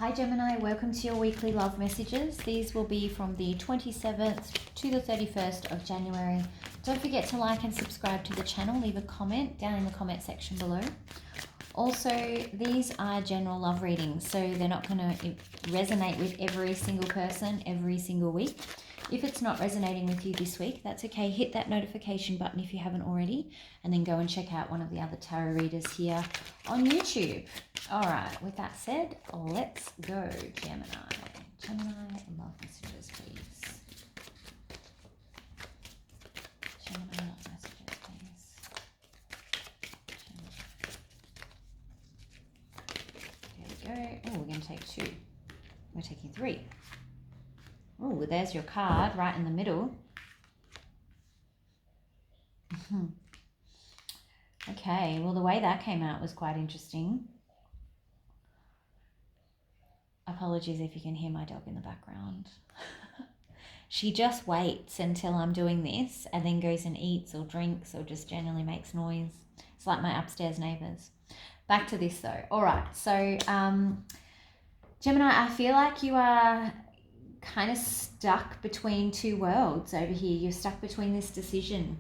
Hi Gemini, welcome to your weekly love messages. These will be from the 27th to the 31st of January. Don't forget to like and subscribe to the channel. Leave a comment down in the comment section below. Also, these are general love readings, so they're not going to resonate with every single person every single week. If it's not resonating with you this week, that's okay. Hit that notification button if you haven't already, and then go and check out one of the other tarot readers here on YouTube. All right, with that said, let's go, Gemini. Gemini, love messages, please. Gemini, love messages, please. Gemini. There we go. Oh, we're going to take 2. We're taking 3. Oh, there's your card right in the middle. Okay, well, the way that came out was quite interesting. Apologies if you can hear my dog in the background. She just waits until I'm doing this and then goes and eats or drinks or just generally makes noise. It's like my upstairs neighbours. Back to this though. All right, so Gemini, I feel like you are kind of stuck between two worlds over here. You're stuck between this decision,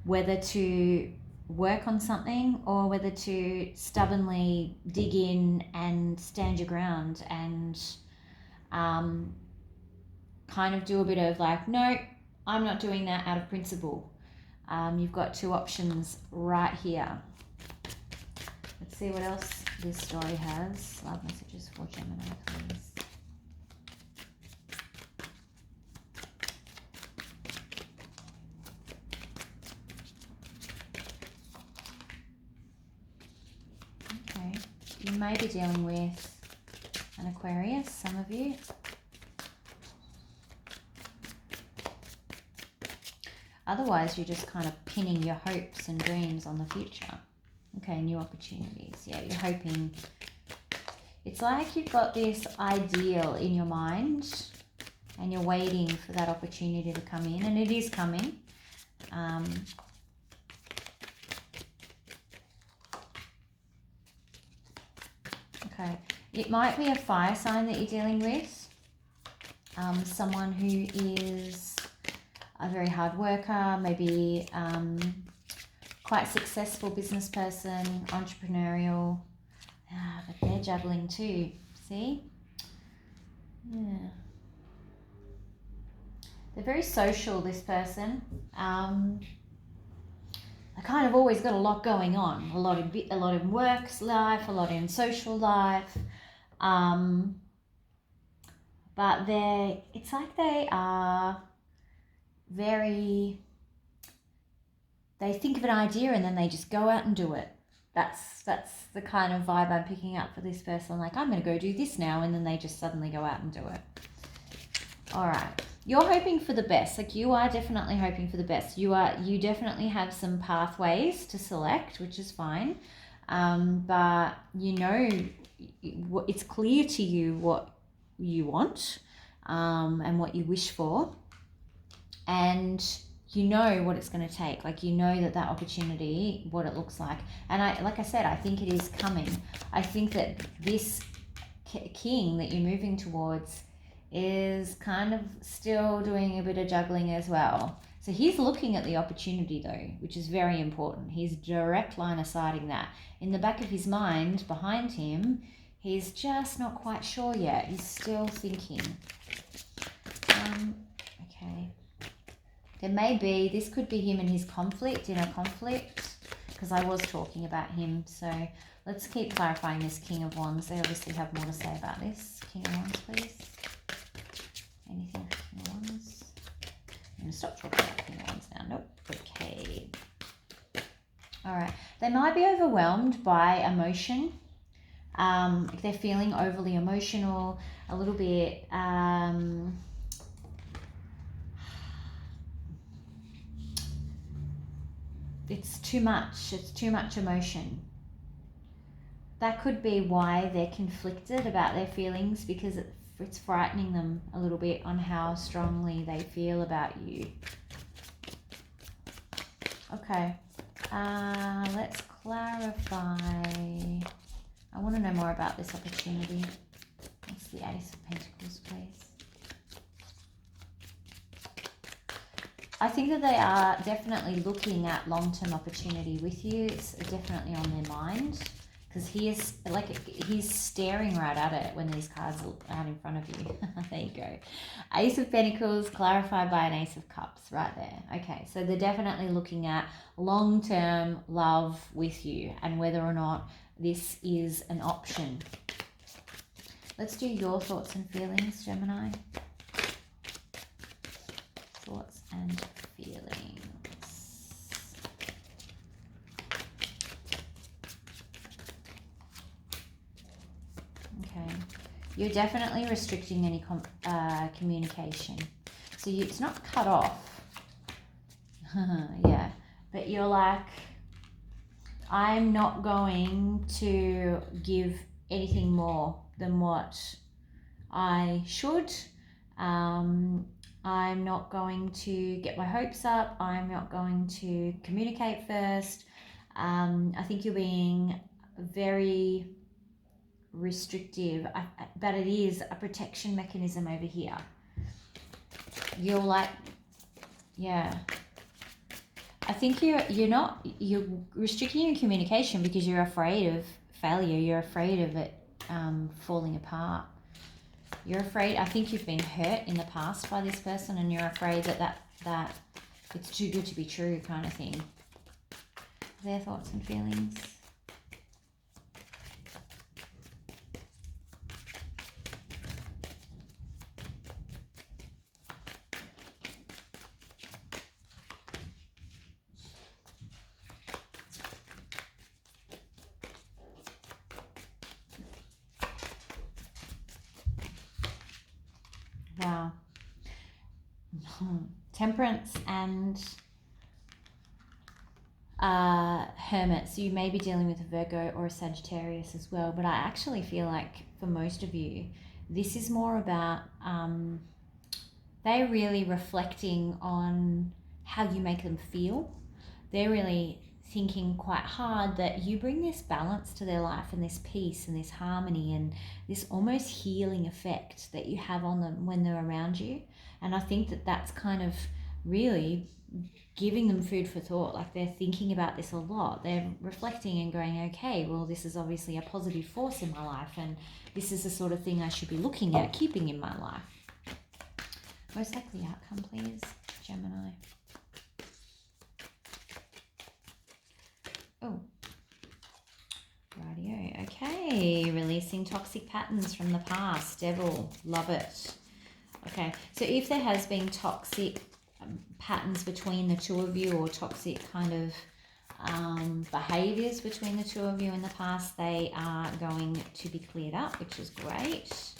whether to work on something or whether to stubbornly dig in and stand your ground and kind of do a bit of like, no, I'm not doing that out of principle. You've got 2 options right here. Let's see what else this story has. Love messages for Gemini, please. Okay, you may be dealing with an Aquarius, some of you. Otherwise, you're just kind of pinning your hopes and dreams on the future. Okay, new opportunities. Yeah, you're hoping. It's like you've got this ideal in your mind and you're waiting for that opportunity to come in, and it is coming. Okay, it might be a fire sign that you're dealing with. Someone who is a very hard worker, maybe quite successful business person, entrepreneurial, but they're juggling too, see? Yeah. They're very social, this person. They kind of always got a lot going on, a lot in work life, a lot in social life, but it's like they are very, they think of an idea and then they just go out and do it. That's the kind of vibe I'm picking up for this person. Like, I'm going to go do this now, and then they just suddenly go out and do it. All right. You're hoping for the best. Like, you are definitely hoping for the best. You definitely have some pathways to select, which is fine. But you know, it's clear to you what you want and what you wish for. And you know what it's going to take. Like, you know that opportunity, what it looks like. And like I said, I think it is coming. I think that this king that you're moving towards is kind of still doing a bit of juggling as well. So he's looking at the opportunity though, which is very important. He's direct line of sighting that. In the back of his mind, behind him, he's just not quite sure yet. He's still thinking. Okay. There may be, this could be him and his conflict, inner conflict, because I was talking about him. So let's keep clarifying this King of Wands. They obviously have more to say about this. King of Wands, please. Anything for King of Wands? I'm going to stop talking about King of Wands now. Nope. Okay. All right. They might be overwhelmed by emotion. If they're feeling overly emotional, a little bit... it's too much emotion. That could be why they're conflicted about their feelings, because it's frightening them a little bit on how strongly they feel about you. Okay, let's clarify. I want to know more about this opportunity. What's the Ace of Pentacles, please? I think that they are definitely looking at long-term opportunity with you. It's definitely on their mind, because he's staring right at it when these cards are out in front of you. There you go. Ace of Pentacles clarified by an Ace of Cups right there. Okay, so they're definitely looking at long-term love with you and whether or not this is an option. Let's do your thoughts and feelings, Gemini. Thoughts and feelings. Okay. You're definitely restricting any communication. So it's not cut off. Yeah. But you're like, I'm not going to give anything more than what I should. I'm not going to get my hopes up. I'm not going to communicate first. I think you're being very restrictive, but it is a protection mechanism over here. You're like, yeah. I think you're restricting your communication because you're afraid of failure. You're afraid of it falling apart. You're afraid, I think you've been hurt in the past by this person, and you're afraid that it's too good to be true kind of thing. Their thoughts and feelings. Wow. Temperance and Hermit. So you may be dealing with a Virgo or a Sagittarius as well, but I actually feel like for most of you, this is more about they're really reflecting on how you make them feel. They're really thinking quite hard that you bring this balance to their life and this peace and this harmony and this almost healing effect that you have on them when they're around you. And I think that that's kind of really giving them food for thought. Like, they're thinking about this a lot. They're reflecting and going, okay, well, this is obviously a positive force in my life, and this is the sort of thing I should be looking at keeping in my life. Most likely outcome, please, Gemini. Oh, rightio. Okay, releasing toxic patterns from the past. Devil, love it. Okay, so if there has been toxic patterns between the two of you, or toxic kind of behaviors between the two of you in the past, they are going to be cleared up, which is great,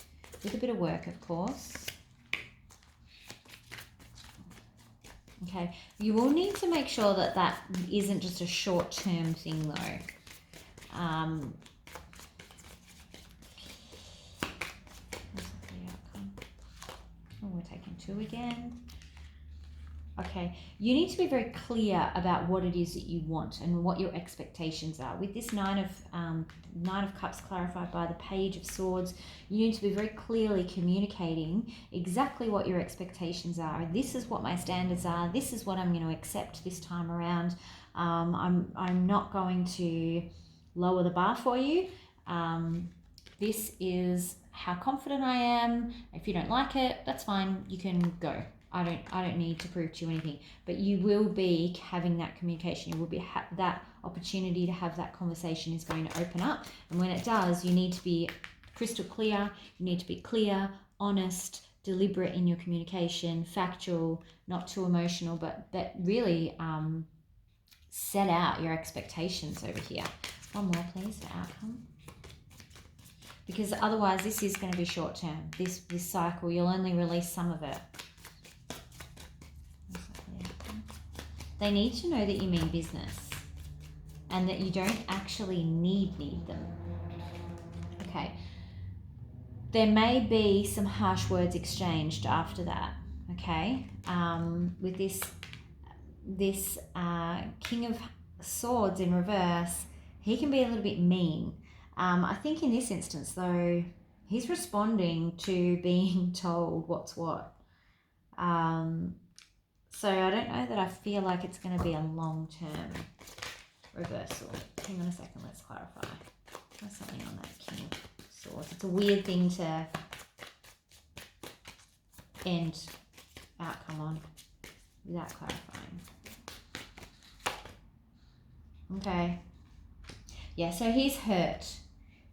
with a bit of work, of course. Okay, you will need to make sure that that isn't just a short-term thing, though. Oh, we're taking 2 again. Okay, you need to be very clear about what it is that you want and what your expectations are. With this Nine of Cups clarified by the Page of Swords, you need to be very clearly communicating exactly what your expectations are. This is what my standards are. This is what I'm going to accept this time around. I'm not going to lower the bar for you. This is how confident I am. If you don't like it, that's fine. You can go. I don't need to prove to you anything, but you will be having that communication. You will be that opportunity to have that conversation is going to open up, and when it does, you need to be crystal clear. You need to be clear, honest, deliberate in your communication, factual, not too emotional, but that really set out your expectations over here. One more, please, for outcome. Because otherwise, this is going to be short term. This cycle, you'll only release some of it. They need to know that you mean business and that you don't actually need them. Okay. There may be some harsh words exchanged after that. Okay. With this King of Swords in reverse, he can be a little bit mean. I think in this instance, though, he's responding to being told what's what. So I don't know that I feel like it's going to be a long-term reversal. Hang on a second, let's clarify. There's something on that King of Swords. It's a weird thing to end outcome on without clarifying. Okay. Yeah, so he's hurt.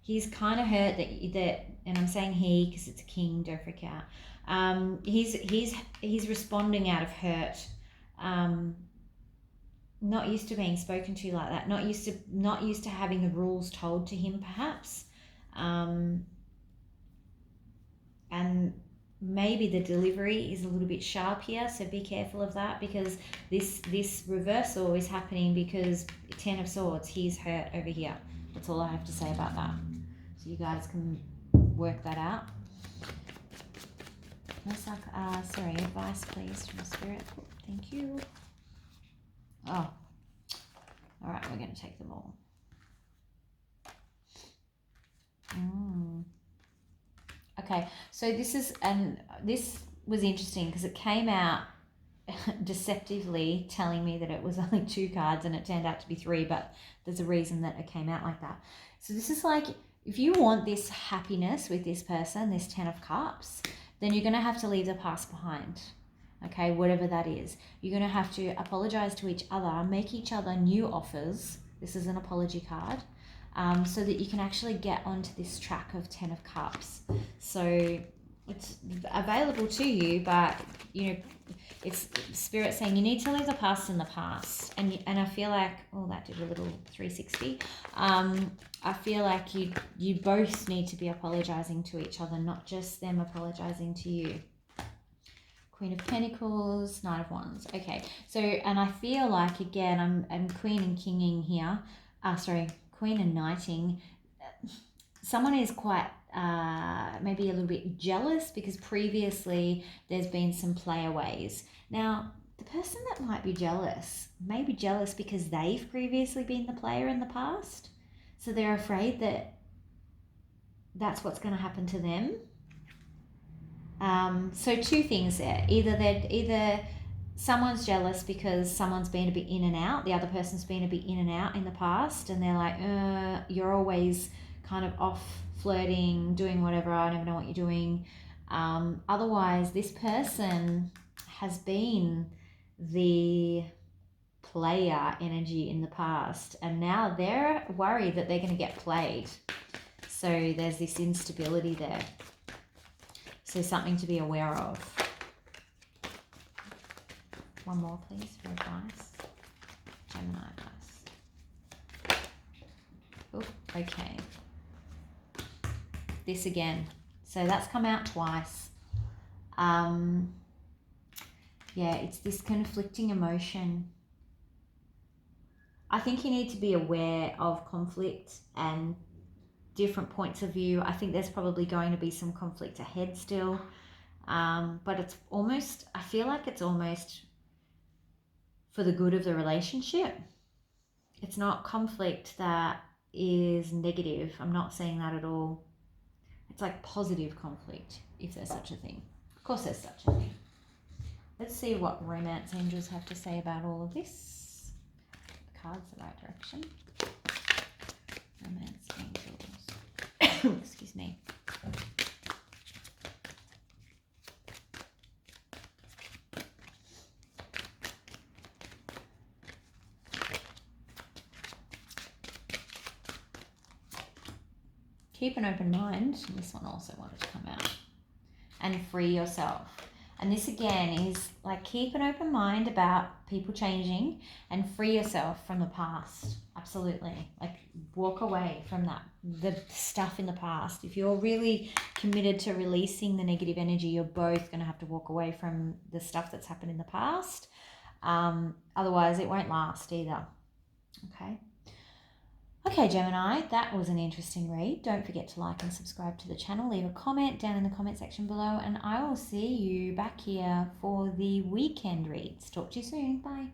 He's kind of hurt that, and I'm saying he because it's a king. Don't freak out. He's responding out of hurt. Not used to being spoken to like that. Not used to having the rules told to him, perhaps. And maybe the delivery is a little bit sharp here, so be careful of that, because this reversal is happening because Ten of Swords, he's hurt over here. That's all I have to say about that. So you guys can work that out. Sorry, advice please from Spirit. Thank you. Oh, all right, we're going to take them all. Okay, so this was interesting because it came out deceptively telling me that it was only 2 cards and it turned out to be 3, but there's a reason that it came out like that. So this is like, if you want this happiness with this person, this 10 of Cups, then you're going to have to leave the past behind. Okay, whatever that is. You're going to have to apologize to each other, make each other new offers. This is an apology card. So that you can actually get onto this track of 10 of Cups. So it's available to you, but it's Spirit saying you need to leave the past in the past. And I feel like, oh, that did a little 360. I feel like you both need to be apologizing to each other, not just them apologizing to you. Queen of Pentacles, Knight of Wands. Okay, so, and I feel like, again, I'm Queen and Kinging here. Queen and Knighting. Someone is quite maybe a little bit jealous because previously there's been some playaways. Now, the person that might be jealous may be jealous because they've previously been the player in the past. So they're afraid that that's what's going to happen to them. So 2 things there. Either someone's jealous because someone's been a bit in and out, the other person's been a bit in and out in the past, and they're like, you're always kind of off flirting, doing whatever, I never know what you're doing. Otherwise, this person has been the player energy in the past, and now they're worried that they're going to get played. So there's this instability there. So something to be aware of. One more, please, for advice. Gemini advice. Oh, okay. This again. So that's come out twice. Yeah, it's this conflicting emotion. I think you need to be aware of conflict and different points of view. I think there's probably going to be some conflict ahead still. But it's almost, I feel like it's almost for the good of the relationship. It's not conflict that is negative. I'm not saying that at all. It's like positive conflict, if there's such a thing. Of course there's such a thing. Let's see what romance angels have to say about all of this. The card's the right direction. Romance angels. Excuse me. Keep an open mind. This one also wanted to come out. And free yourself. And this again is like, keep an open mind about people changing and free yourself from the past. Absolutely. Like, walk away from that, the stuff in the past. If you're really committed to releasing the negative energy, you're both going to have to walk away from the stuff that's happened in the past. Otherwise, it won't last either. Okay. Okay, Gemini, that was an interesting read. Don't forget to like and subscribe to the channel. Leave a comment down in the comment section below, and I will see you back here for the weekend reads. Talk to you soon. Bye.